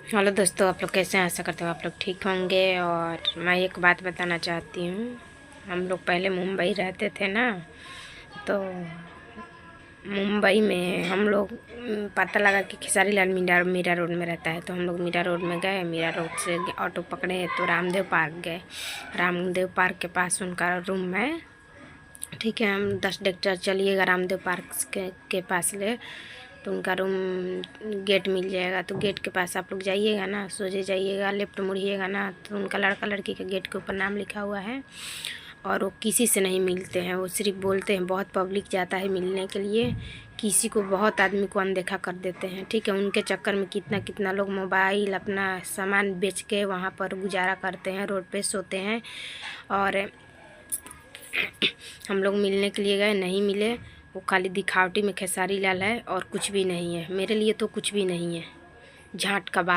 Hello दोस्तों, आप लोग कैसे हैं? आशा करते हो आप लोग ठीक होंगे। और मैं एक बात बताना चाहती हूँ। हम लोग पहले मुंबई रहते थे ना, तो मुंबई में हम लोग पता लगा कि खेसारी लाल मीरा रोड में रहता है। तो हम लोग मीरा रोड में गए, मीरा रोड से ऑटो पकड़े तो रामदेव पार्क गए। रामदेव पार्क के पास उनका रूम है। ठीक है, हम 10 डेक्टर चलिएगा रामदेव पार्क के पास ले, तो उनका रूम गेट मिल जाएगा। तो गेट के पास आप लोग जाइएगा ना, सोचे जाइएगा, लेफ्ट मुड़िएगा ना, तो उनका लड़का लड़की के गेट के ऊपर नाम लिखा हुआ है। और वो किसी से नहीं मिलते हैं, वो सिर्फ बोलते हैं। बहुत पब्लिक जाता है मिलने के लिए, किसी को बहुत आदमी को अनदेखा कर देते हैं। ठीक है, उनके चक्कर में कितना कितना लोग मोबाइल अपना सामान बेच के वहाँ पर गुजारा करते हैं, रोड पे सोते हैं। और हम लोग मिलने के लिए गए, नहीं मिले। वो खाली दिखावटी में खेसारी लाल है और कुछ भी नहीं है। मेरे लिए तो कुछ भी नहीं है, झाट का बात।